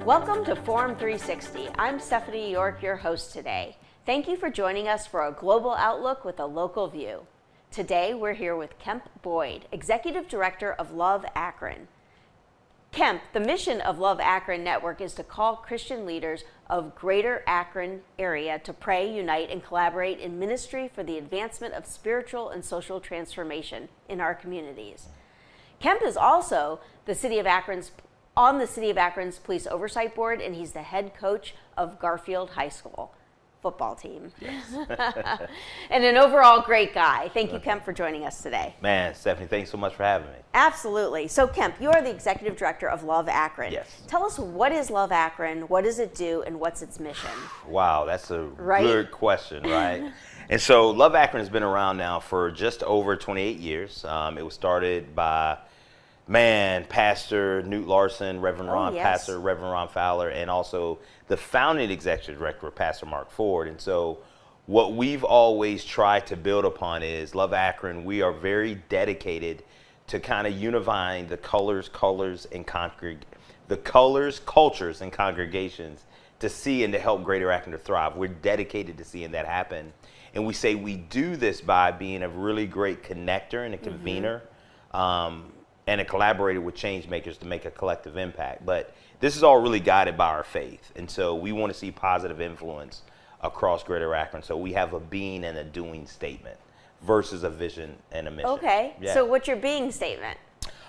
Welcome to Forum 360. I'm Stephanie York, your host today. Thank you for joining us for a global outlook with a local view. Today, we're here with Kemp Boyd, Executive Director of Love Akron. Kemp, the mission of Love Akron Network is to call Christian leaders of Greater Akron area to pray, unite, and collaborate in ministry for the advancement of spiritual and social transformation in our communities. Kemp is also on the City of Akron's Police Oversight Board, and he's the head coach of Garfield High School football team. Yes. And an overall great guy. Thank you, Kemp, for joining us today. Man, Stephanie, thanks so much for having me. Absolutely. So, Kemp, you are the Executive Director of Love Akron. Yes. Tell us, what is Love Akron, what does it do, and what's its mission? Wow, that's a good question, right? And so Love Akron has been around now for just over 28 years. It was started by Pastor Newt Larson, Reverend Ron, Pastor Reverend Ron Fowler, and also the founding executive director, Pastor Mark Ford. And so what we've always tried to build upon is Love Akron. We are very dedicated to kind of unifying the cultures, and cultures, and congregations to see and to help Greater Akron to thrive. We're dedicated to seeing that happen. And we say we do this by being a really great connector and a convener. And a collaborator with change makers to make a collective impact. But this is all really guided by our faith. And so we want to see positive influence across Greater Akron. So we have a being and a doing statement versus a vision and a mission. Okay. Yeah. So what's your being statement?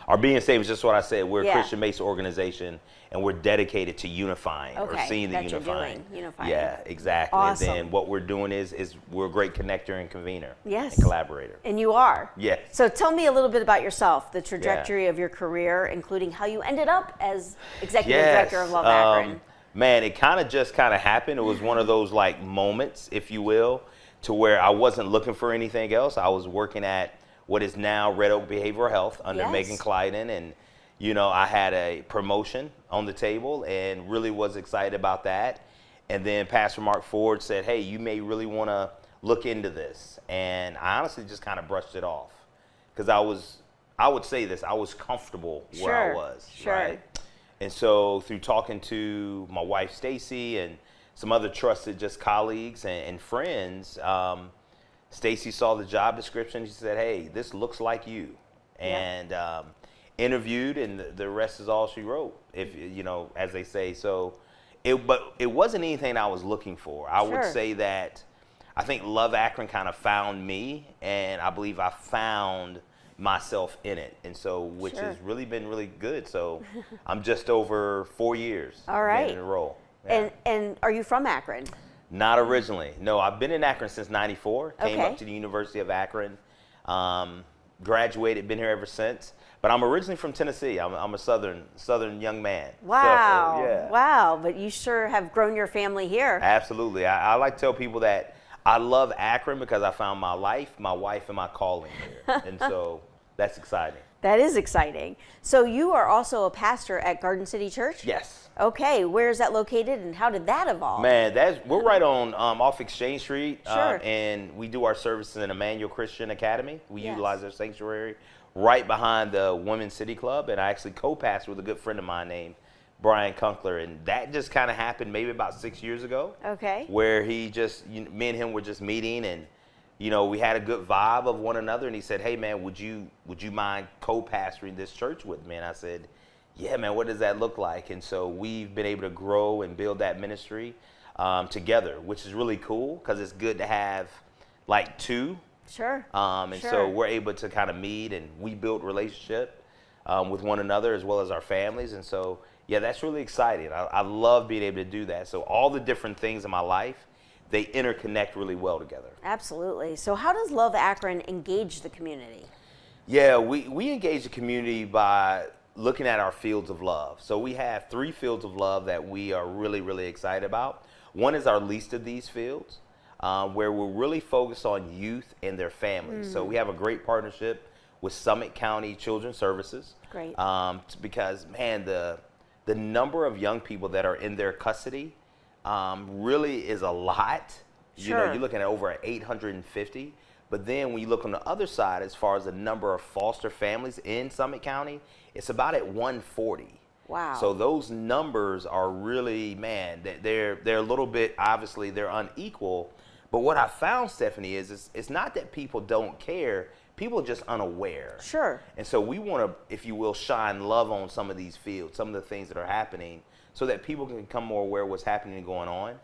Our being statement is just what I said. We're a Christian-based organization, and we're dedicated to unifying or seeing the unifying. Unifying. Yeah, exactly. Awesome. And then what we're doing is we're a great connector and convener. Yes. And collaborator. And you are. Yes. So tell me a little bit about yourself, the trajectory of your career, including how you ended up as Executive Director of Love Akron. Man, it kind of happened. It was one of those like moments, if you will, to where I wasn't looking for anything else. I was working at what is now Red Oak Behavioral Health under Megan Clyden, and I had a promotion on the table and really was excited about that. And then Pastor Mark Ford said, hey, you may really want to look into this. And I honestly just kind of brushed it off because I would say this, I was comfortable where I was. Right? And so through talking to my wife, Stacy, and some other trusted just colleagues and friends, Stacy saw the job description. She said, hey, this looks like you. And interviewed, and the rest is all she wrote, as they say. So but it wasn't anything I was looking for. I would say that I think Love Akron kind of found me, and I believe I found myself in it. And so, which has really been really good. So I'm just over 4 years in a role. Yeah. And are you from Akron? Not originally. No, I've been in Akron since '94. Came up to the University of Akron. Graduated, been here ever since. But I'm originally from Tennessee. I'm a southern young man. Wow. So, wow. But you sure have grown your family here. Absolutely. I like to tell people that I love Akron because I found my life, my wife, and my calling here. And so that's exciting. That is exciting. So you are also a pastor at Garden City Church? Yes. Okay, where is that located, and how did that evolve? Man, we're right on off Exchange Street, and we do our services in Emmanuel Christian Academy. We utilize their sanctuary right behind the Women's City Club, and I actually co-pastor with a good friend of mine named Brian Kunkler, and that just kind of happened maybe about 6 years ago. Okay. Where me and him were just meeting, and we had a good vibe of one another, and he said, hey man, would you mind co-pastoring this church with me? And I said, yeah, man, what does that look like? And so we've been able to grow and build that ministry together, which is really cool because it's good to have like two. Sure. So we're able to kind of meet, and we build relationship with one another as well as our families. And so, yeah, that's really exciting. I love being able to do that. So all the different things in my life, they interconnect really well together. Absolutely. So how does Love Akron engage the community? Yeah, we engage the community by looking at our fields of love. So we have 3 fields of love that we are really, really excited about. One is our least of these fields, where we're really focused on youth and their families. So we have a great partnership with Summit County Children's Services. Great. Because, man, the number of young people that are in their custody really is a lot, You know, Sure. you're looking at over 850. But then when you look on the other side, as far as the number of foster families in Summit County, it's about at 140. Wow. So those numbers are really, man, they're a little bit, obviously they're unequal. But what I found, Stephanie, is it's not that people don't care. People are just unaware. Sure. And so we want to, if you will, shine love on some of these fields, some of the things that are happening, so that people can become more aware of what's happening and going on.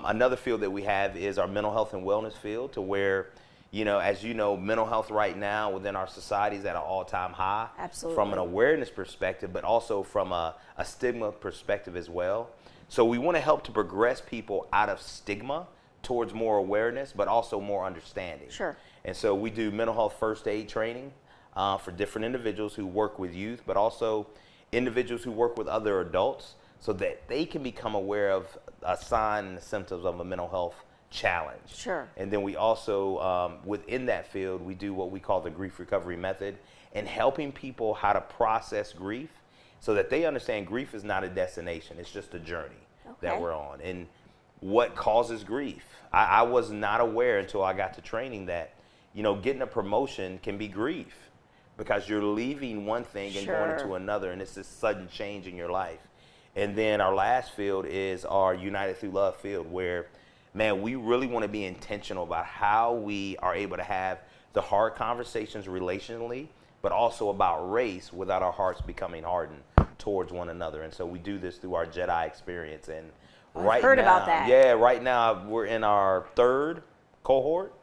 Another field that we have is our mental health and wellness field, to where, you know, as you know, mental health right now within our society is at an all-time high. Absolutely. From an awareness perspective, but also from a stigma perspective as well. So we want to help to progress people out of stigma towards more awareness, but also more understanding. Sure. And so we do mental health first aid training for different individuals who work with youth, but also individuals who work with other adults, so that they can become aware of a sign and the symptoms of a mental health challenge. Sure. And then we also, within that field, we do what we call the grief recovery method, and helping people how to process grief so that they understand grief is not a destination, it's just a journey that we're on. And what causes grief? I was not aware until I got to training that, you know, getting a promotion can be grief, because you're leaving one thing and going into another, and it's this sudden change in your life. And then our last field is our United Through Love field, where, man, we really want to be intentional about how we are able to have the hard conversations relationally, but also about race without our hearts becoming hardened towards one another. And so we do this through our Jedi experience. And I've heard about that. Yeah, right now we're in our third cohort.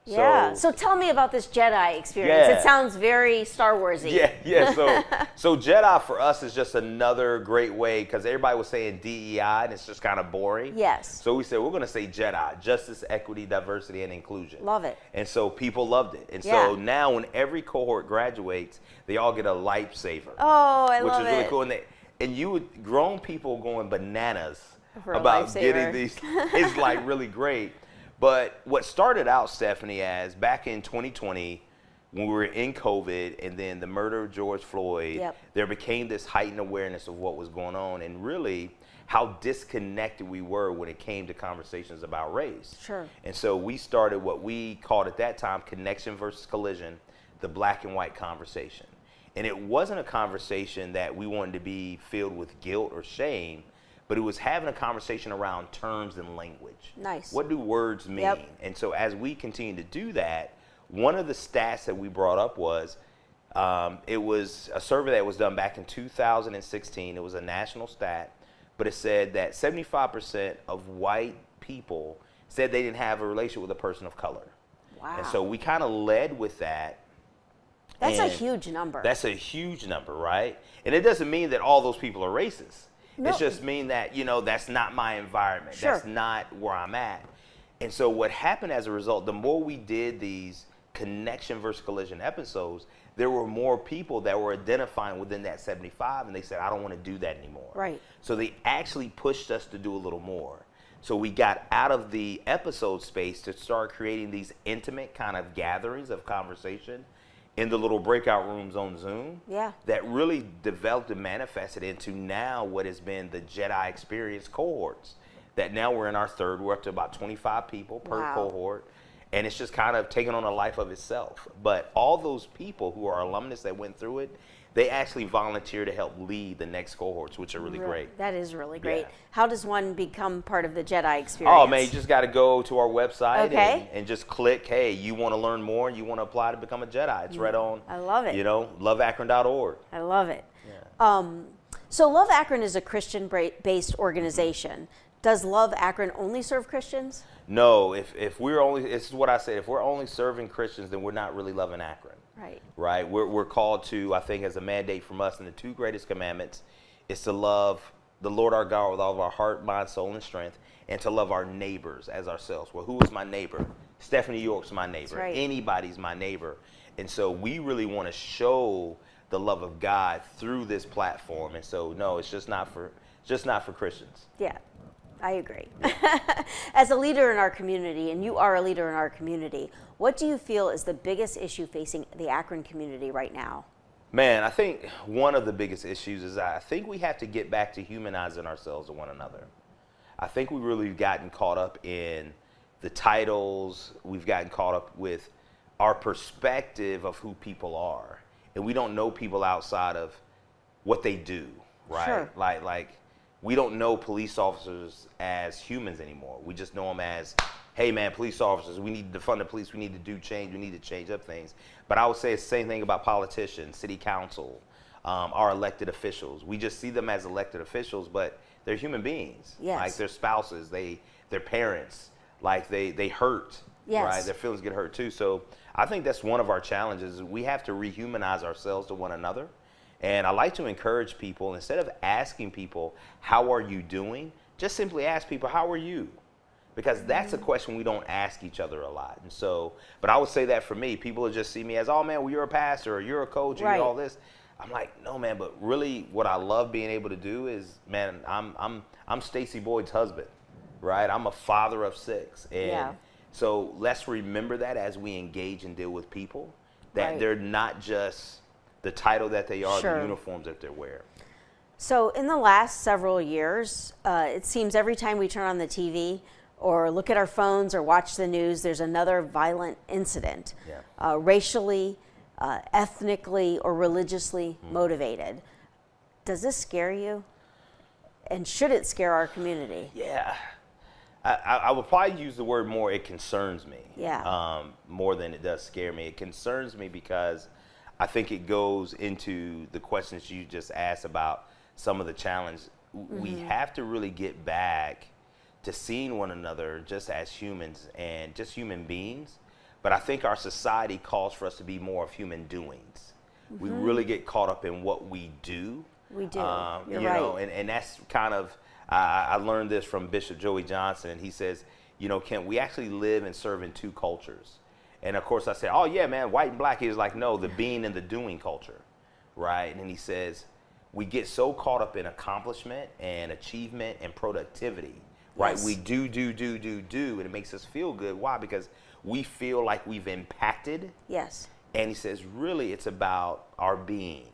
Yeah. So tell me about this Jedi experience. Yeah. It sounds very Star Warsy. Yeah. So Jedi for us is just another great way, because everybody was saying DEI and it's just kind of boring. Yes. So we said we're going to say Jedi, justice, equity, diversity, and inclusion. Love it. And so people loved it. And so now when every cohort graduates, they all get a lightsaber. Oh, I which love is really it. cool. And you would, grown people going bananas For a about lifesaver. getting these. It's like really great. But what started out, Stephanie, as back in 2020, when we were in COVID, and then the murder of George Floyd, there became this heightened awareness of what was going on, and really how disconnected we were when it came to conversations about race. Sure. And so we started what we called at that time connection versus collision, the black and white conversation. And it wasn't a conversation that we wanted to be filled with guilt or shame, but it was having a conversation around terms and language. Nice. What do words mean? And so as we continue to do that, one of the stats that we brought up was, it was a survey that was done back in 2016. It was a national stat, but it said that 75% of white people said they didn't have a relationship with a person of color. Wow. And so we kind of led with that. That's a huge number. That's a huge number, right? And it doesn't mean that all those people are racist. No. It's just mean that, you know, that's not my environment. Sure. That's not where I'm at. And so what happened as a result, the more we did these connection versus collision episodes, there were more people that were identifying within that 75, and they said, I don't want to do that anymore. Right. So they actually pushed us to do a little more. So we got out of the episode space to start creating these intimate kind of gatherings of conversation in the little breakout rooms on Zoom. Yeah. That really developed and manifested into now what has been the Jedi Experience cohorts. That now we're in our third, we're up to about 25 people per cohort. And it's just kind of taken on a life of itself. But all those people who are alumnus that went through it, they actually volunteer to help lead the next cohorts, which are really great. That is really great. Yeah. How does one become part of the Jedi experience? Oh, man, you just got to go to our website Okay. and just click, hey, you want to learn more and you want to apply to become a Jedi. It's right on, I love it. you know, loveakron.org. I love it. Yeah. So Love Akron is a Christian-based organization. Does Love Akron only serve Christians? No, if we're only, this is what I said, if we're only serving Christians, then we're not really loving Akron. Right. Right? We're called to, I think, as a mandate from us, and the two greatest commandments is to love the Lord our God with all of our heart, mind, soul, and strength, and to love our neighbors as ourselves. Well, who is my neighbor? Stephanie York's my neighbor. Right. Anybody's my neighbor. And so we really want to show the love of God through this platform. And so, no, it's just not for Christians. Yeah. I agree. As a leader in our community, and you are a leader in our community, what do you feel is the biggest issue facing the Akron community right now? Man, I think one of the biggest issues is I think we have to get back to humanizing ourselves to one another. I think we really gotten caught up in the titles. We've gotten caught up with our perspective of who people are, and we don't know people outside of what they do, right? Sure. Like we don't know police officers as humans anymore. We just know them as, hey man, police officers, we need to defund the police, we need to do change, we need to change up things. But I would say it's the same thing about politicians, city council, our elected officials. We just see them as elected officials, but they're human beings. Yes. Like their spouses, their parents, like they hurt, yes. right? Their feelings get hurt too. So I think that's one of our challenges. We have to rehumanize ourselves to one another. And I like to encourage people, instead of asking people, how are you doing? Just simply ask people, how are you? Because that's a question we don't ask each other a lot. And so, but I would say that for me, people will just see me as, oh man, well, you're a pastor or you're a coach or right. you're all this. I'm like, no man, but really what I love being able to do is, man, I'm Stacey Boyd's husband, right? I'm a father of 6. And yeah. so let's remember that as we engage and deal with people, that right. they're not just the title that they are, sure. the uniforms that they're wearing. So in the last several years, it seems every time we turn on the TV or look at our phones or watch the news, there's another violent incident, Yeah. Racially, ethnically, or religiously motivated. Does this scare you? And should it scare our community? Yeah. I would probably use the word more, it concerns me. Yeah. More than it does scare me. It concerns me because I think it goes into the questions you just asked about some of the challenge. We have to really get back to seeing one another just as humans and just human beings. But I think our society calls for us to be more of human doings. We really get caught up in what we do. We do. You You're know, right. and that's kind of, I learned this from Bishop Joey Johnson, and he says, you know, Kemp, we actually live and serve in 2 cultures. And of course I said, oh yeah, man, white and black. He was like, no, the being and the doing culture, right? And he says, we get so caught up in accomplishment and achievement and productivity, right? Yes. We do, and it makes us feel good. Why? Because we feel like we've impacted. Yes. And he says, really, it's about our being.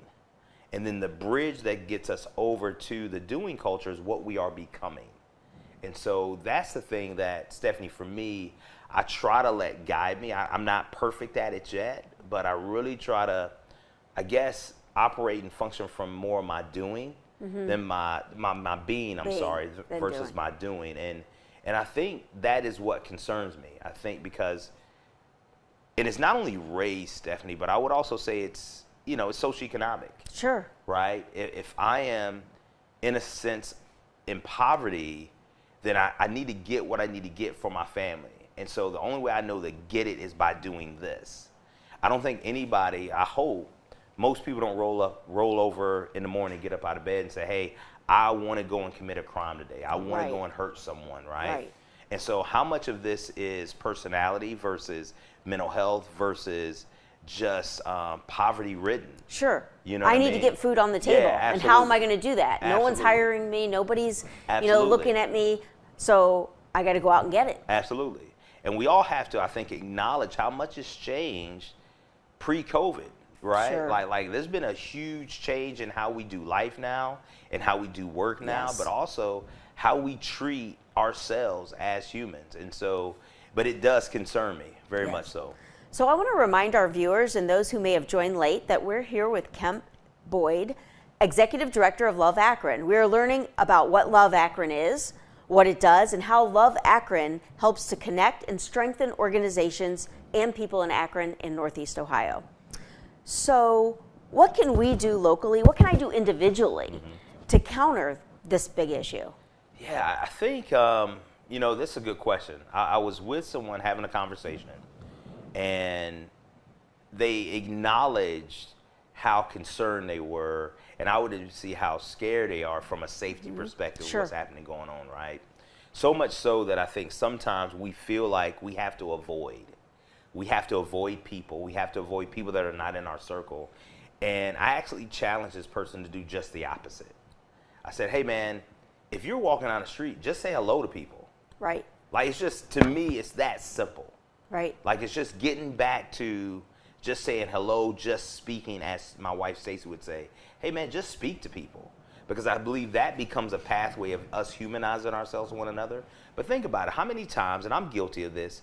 And then the bridge that gets us over to the doing culture is what we are becoming. And so that's the thing that, Stephanie, for me, I try to let guide me. I'm not perfect at it yet, but I really try to, I guess, operate and function from more of my doing than my being, versus doing. my doing. And I think that is what concerns me. I think because, and it's not only race, Stephanie, but I would also say it's, you know, it's socioeconomic. Sure. Right? If I am, in a sense, in poverty, then I need to get what I need to get for my family. And so the only way I know to get it is by doing this. I don't think anybody, I hope, most people don't roll over in the morning, get up out of bed and say, hey, I want to go and commit a crime today. I want to go and hurt someone, right? And so how much of this is personality versus mental health versus just poverty ridden? Sure. You know I need to get food on the table. Yeah, and how am I going to do that? Absolutely. No one's hiring me. Nobody's, looking at me. So I got to go out and get it. Absolutely. And we all have to, I think, acknowledge how much has changed pre-COVID, right? Sure. Like there's been a huge change in how we do life now and how we do work now, Yes. but also how we treat ourselves as humans. And so, but it does concern me very much so. So I want to remind our viewers and those who may have joined late that we're here with Kemp Boyd, Executive Director of Love Akron. We are learning about what Love Akron is, what it does, and how Love Akron helps to connect and strengthen organizations and people in Akron and Northeast Ohio. So what can we do locally? What can I do individually to counter this big issue? Yeah, I think, this is a good question. I was with someone having a conversation, and they acknowledged how concerned they were, and I would see how scared they are from a safety perspective of what's happening going on, right? So much so that I think sometimes we feel like we have to avoid. We have to avoid people. We have to avoid people that are not in our circle. And I actually challenged this person to do just the opposite. I said, hey man, if you're walking down the street, just say hello to people. Right. Like, it's just, to me, it's that simple. Right. Like, it's just getting back to just saying hello, just speaking, as my wife Stacey would say. Hey man, just speak to people. because I believe that becomes a pathway of us humanizing ourselves to one another. But think about it. How many times, and I'm guilty of this,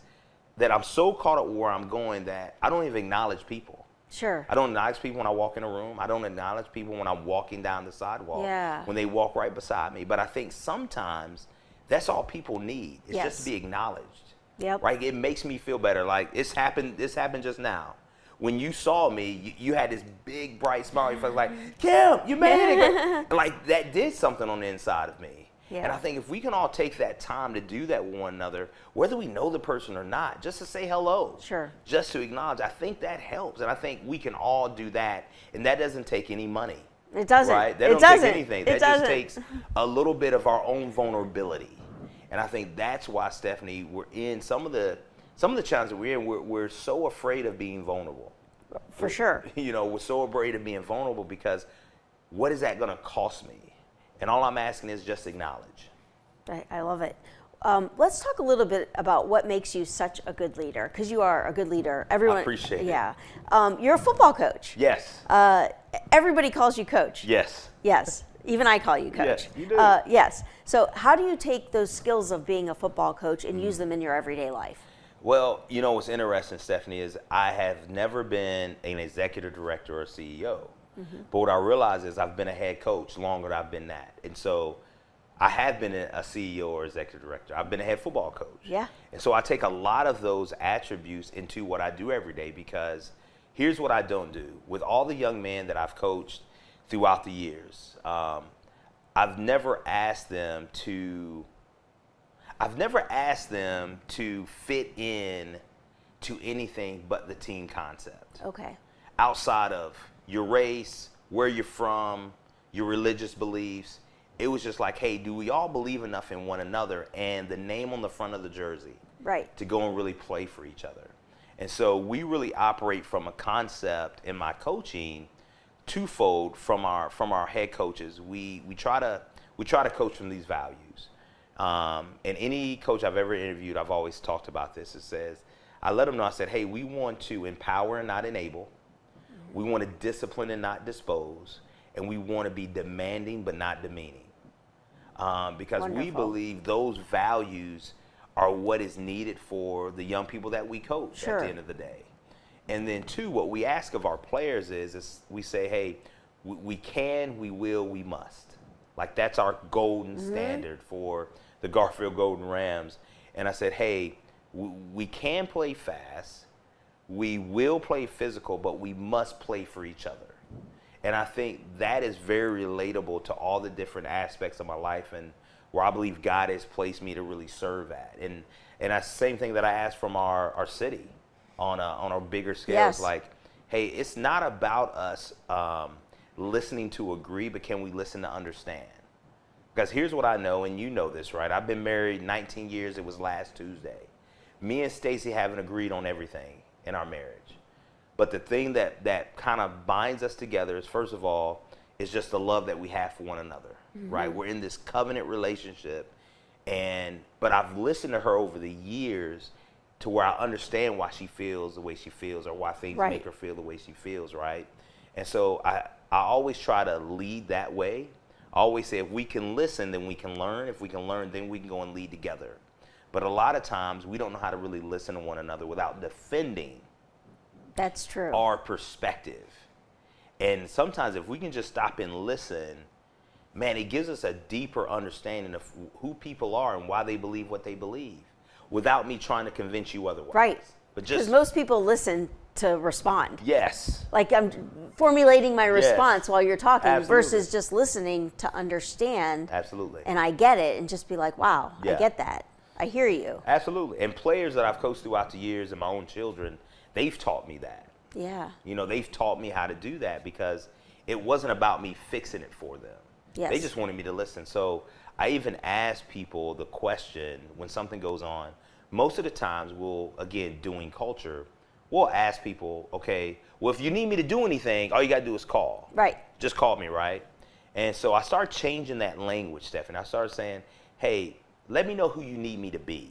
that I'm so caught up where I'm going that I don't even acknowledge people. Sure. I don't acknowledge people when I walk in a room. I don't acknowledge people when I'm walking down the sidewalk, when they walk right beside me. But I think sometimes that's all people need. It's just to be acknowledged. Yep. Right? It makes me feel better. Like this happened just now. When you saw me, you had this big, bright smile. You felt like, Kemp, you made it. Like that did something on the inside of me. Yeah. And I think if we can all take that time to do that with one another, whether we know the person or not, just to say hello, just to acknowledge, I think that helps. And I think we can all do that. And that doesn't take any money. It doesn't. Right? That doesn't take anything. That just takes a little bit of our own vulnerability. And I think that's why, Stephanie, we're in some of the challenges that we're in. We're so afraid of being vulnerable. For sure. You know, we're so afraid of being vulnerable because what is that going to cost me? And all I'm asking is just acknowledge. I love it. Let's talk a little bit about what makes you such a good leader, because you are a good leader. Everyone, I appreciate it. Yeah. You're a football coach. Yes. Everybody calls you coach. Yes. Yes. Even I call you coach. Yes, you do. Yes. So how do you take those skills of being a football coach and use them in your everyday life? Well, you know what's interesting, Stephanie, is I have never been an executive director or CEO. But what I realize is I've been a head coach longer than I've been that. And so I have been a CEO or executive director. I've been a head football coach. Yeah. And so I take a lot of those attributes into what I do every day, because here's what I don't do. With all the young men that I've coached throughout the years, I've never asked them to fit in to anything but the team concept. Okay. Outside of your race, where you're from, your religious beliefs. It was just like, hey, do we all believe enough in one another and the name on the front of the jersey to go and really play for each other? And so we really operate from a concept in my coaching twofold from our head coaches. We try to coach from these values. And any coach I've ever interviewed, I've always talked about this. It says, I let them know, I said, hey, we want to empower and not enable. We want to discipline and not dispose. And we want to be demanding but not demeaning. Because we believe those values are what is needed for the young people that we coach at the end of the day. And then two, what we ask of our players is we say, hey, we can, we will, we must. Like that's our golden standard for the Garfield Golden Rams. And I said, hey, we can play fast, we will play physical, but we must play for each other. And I think that is very relatable to all the different aspects of my life and where I believe God has placed me to really serve at. And that's the same thing that I ask from our city on a bigger scale. Yes. Like, hey, it's not about us listening to agree, but can we listen to understand? Because here's what I know, and you know this, right? I've been married 19 years. It was last Tuesday. Me and Stacy haven't agreed on everything in our marriage. But the thing that kind of binds us together is, first of all, is just the love that we have for one another, right? We're in this covenant relationship. But I've listened to her over the years to where I understand why she feels the way she feels or why things make her feel the way she feels, right? And so I always try to lead that way. I always say if we can listen, then we can learn. If we can learn, then we can go and lead together. But a lot of times we don't know how to really listen to one another without defending our perspective. And sometimes if we can just stop and listen, man, it gives us a deeper understanding of who people are and why they believe what they believe without me trying to convince you otherwise. Right. But just because most people listen to respond. Yes. Like I'm formulating my response while you're talking versus just listening to understand. Absolutely. And I get it and just be like, wow, I get that. I hear you. Absolutely. And players that I've coached throughout the years and my own children, they've taught me that. Yeah. You know, they've taught me how to do that because it wasn't about me fixing it for them. Yes. They just wanted me to listen. So I even ask people the question when something goes on. Most of the times we'll, again, doing culture, we'll ask people, okay, well, if you need me to do anything, all you got to do is call. Right. Just call me, right? And so I started changing that language, Stephanie. I started saying, hey, let me know who you need me to be.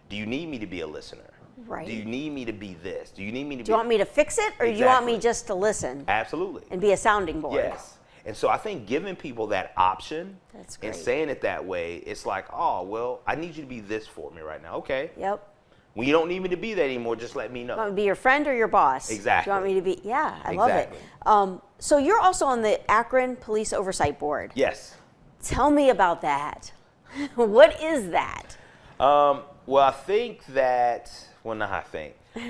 Do you need me to be a listener? Right. Do you need me to be this? Do you need me to Do you want me to fix it or do you want me just to listen? Absolutely. And be a sounding board? Yes. And so I think giving people that option and saying it that way, it's like, oh, well, I need you to be this for me right now. Okay. Yep. When you don't need me to be that anymore, just let me know. You want me to be your friend or your boss? Exactly. Do you want me to be, I love it. So you're also on the Akron Police Oversight Board. Yes. Tell me about that. What is that? Well, I think that,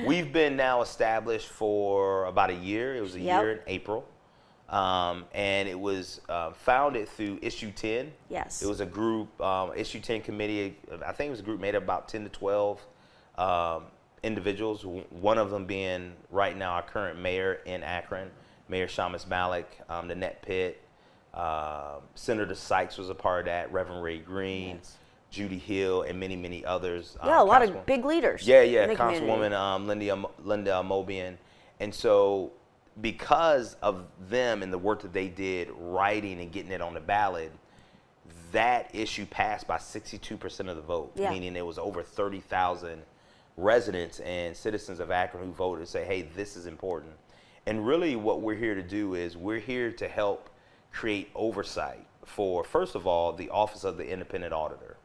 we've been now established for about a year. It was a year in April. And it was founded through Issue 10. Yes. It was a group, Issue 10 committee, I think it was a group made of about 10 to 12 individuals, one of them being right now our current mayor in Akron, Mayor Shamus Malik, Nanette Pitt, Senator Sykes was a part of that, Reverend Ray Green, Judy Hill, and many, many others. Yeah, a lot of big leaders. Yeah, Councilwoman Linda Mobian. And so because of them and the work that they did writing and getting it on the ballot, that issue passed by 62% of the vote, meaning it was over 30,000 residents and citizens of Akron who voted to say, hey, this is important. And really what we're here to do is we're here to help create oversight for, first of all, the Office of the Independent Auditor,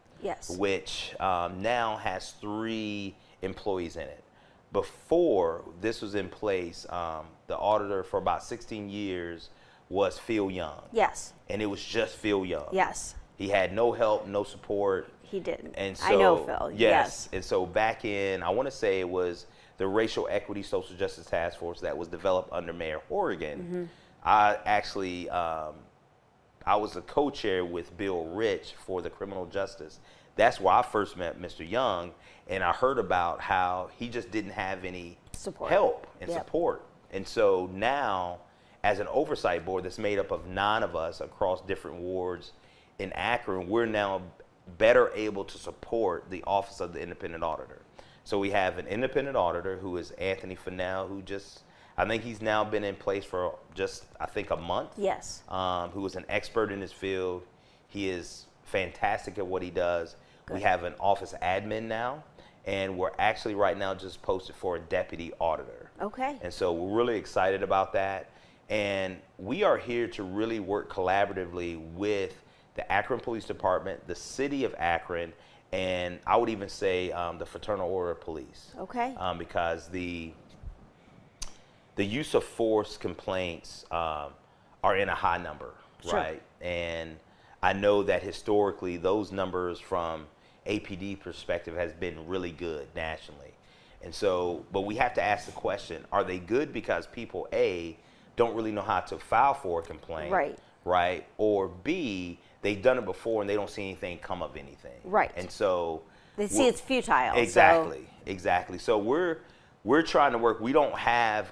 which now has 3 employees in it. Before this was in place, the auditor for about 16 years was Phil Young. Yes. And it was just Phil Young. Yes. He had no help, no support. He didn't. And so, I know Phil. Yes. And so back in, I want to say it was the Racial Equity Social Justice Task Force that was developed under Mayor Horrigan. I actually, I was a co-chair with Bill Rich for the criminal justice. That's where I first met Mr. Young, and I heard about how he just didn't have any help and support. And so now, as an oversight board that's made up of 9 of us across different wards in Akron, we're now better able to support the Office of the Independent Auditor. So we have an independent auditor who is Anthony Fennell, who I think he's now been in place for a month. Yes. Who is an expert in his field. He is fantastic at what he does. Good. We have an office admin now, and we're actually right now just posted for a deputy auditor. Okay. And so we're really excited about that. And we are here to really work collaboratively with the Akron Police Department, the city of Akron, and I would even say the Fraternal Order of Police. Okay. Because the use of force complaints are in a high number, right? And I know that historically those numbers from APD perspective has been really good nationally. And so, but we have to ask the question, are they good because people, A, don't really know how to file for a complaint, right? Or B, they've done it before and they don't see anything come of anything. Right. And so they see it's futile. Exactly. So we're trying to work. We don't have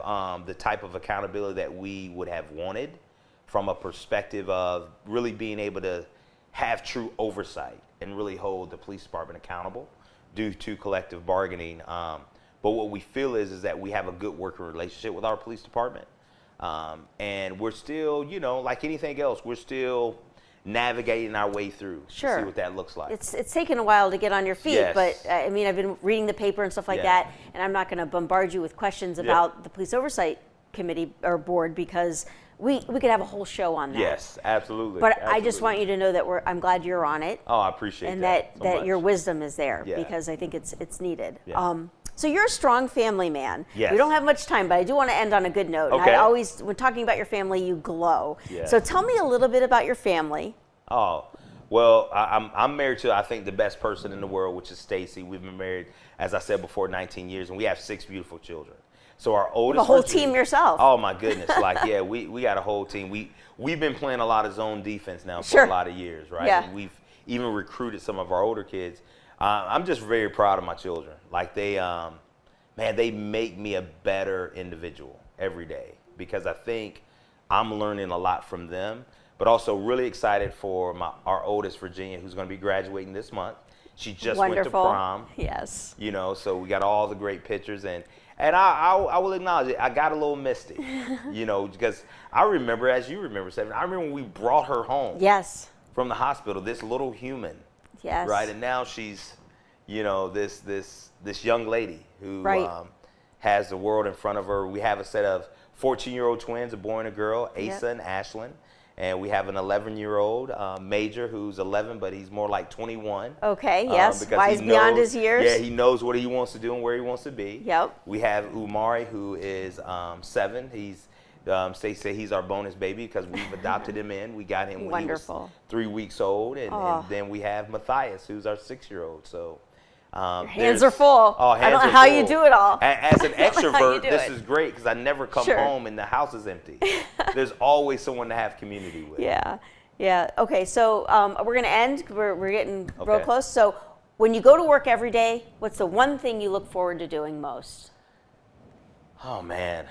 the type of accountability that we would have wanted from a perspective of really being able to have true oversight and really hold the police department accountable due to collective bargaining. But what we feel is that we have a good working relationship with our police department. And we're still, like anything else, we're still navigating our way through to see what that looks like. It's taken a while to get on your feet, but I mean, I've been reading the paper and stuff like that, and I'm not going to bombard you with questions about the Police Oversight Committee or Board because we could have a whole show on that. Yes, absolutely. But I just want you to know that I'm glad you're on it. Oh, I appreciate that. And that your wisdom is there because I think it's needed. So you're a strong family man. Yes. We don't have much time, but I do want to end on a good note. Okay. And I always, when talking about your family, you glow. Yes. So tell me a little bit about your family. Oh, well, I'm married to, I think, the best person in the world, which is Stacy. We've been married, as I said before, 19 years, and we have 6 beautiful children. So our oldest, you have a whole team yourself. Oh my goodness! We got a whole team. We've been playing a lot of zone defense now for a lot of years, right? Yeah. And we've even recruited some of our older kids. I'm just very proud of my children. Like they make me a better individual every day because I think I'm learning a lot from them. But also really excited for our oldest, Virginia, who's going to be graduating this month. She just went to prom. Yes. So we got all the great pictures and I will acknowledge it. I got a little misty, because I remember, as you remember, Stephanie, I remember when we brought her home. Yes. From the hospital, this little human. Yes. Right, and now she's, this young lady who has the world in front of her. We have a set of 14-year-old twins, a boy and a girl, Asa and Ashlyn, And we have an 11-year-old Major who's 11, but he's more like 21. Okay, yes. Because Wise beyond his years. Yeah, he knows what he wants to do and where he wants to be. Yep. We have Umari, who is 7. He's say he's our bonus baby because we've adopted him in. We got him when he was 3 weeks old, and then we have Matthias, who's our 6-year-old. So your hands are full. Oh, I don't know how you do it all. As an extrovert, this is great because I never come home and the house is empty. There's always someone to have community with. Yeah, yeah. Okay, so we're gonna end. We're getting real close. So when you go to work every day, what's the one thing you look forward to doing most? Oh man,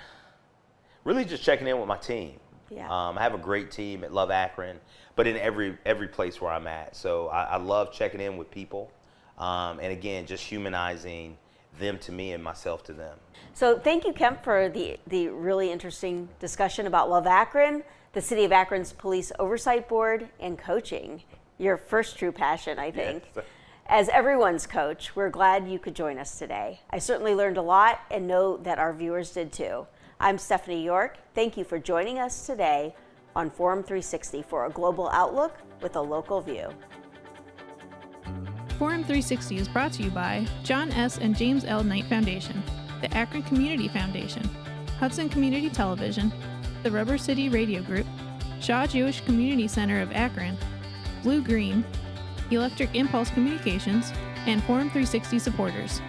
really just checking in with my team. Yeah. I have a great team at Love Akron, but in every place where I'm at. So I love checking in with people. And again, just humanizing them to me and myself to them. So thank you, Kemp, for the really interesting discussion about Love Akron, the City of Akron's Police Oversight Board, and coaching, your first true passion, I think. Yes. As everyone's coach, we're glad you could join us today. I certainly learned a lot and know that our viewers did too. I'm Stephanie York. Thank you for joining us today on Forum 360 for a global outlook with a local view. Forum 360 is brought to you by John S. and James L. Knight Foundation, the Akron Community Foundation, Hudson Community Television, the Rubber City Radio Group, Shaw Jewish Community Center of Akron, Blue Green, Electric Impulse Communications, and Forum 360 supporters.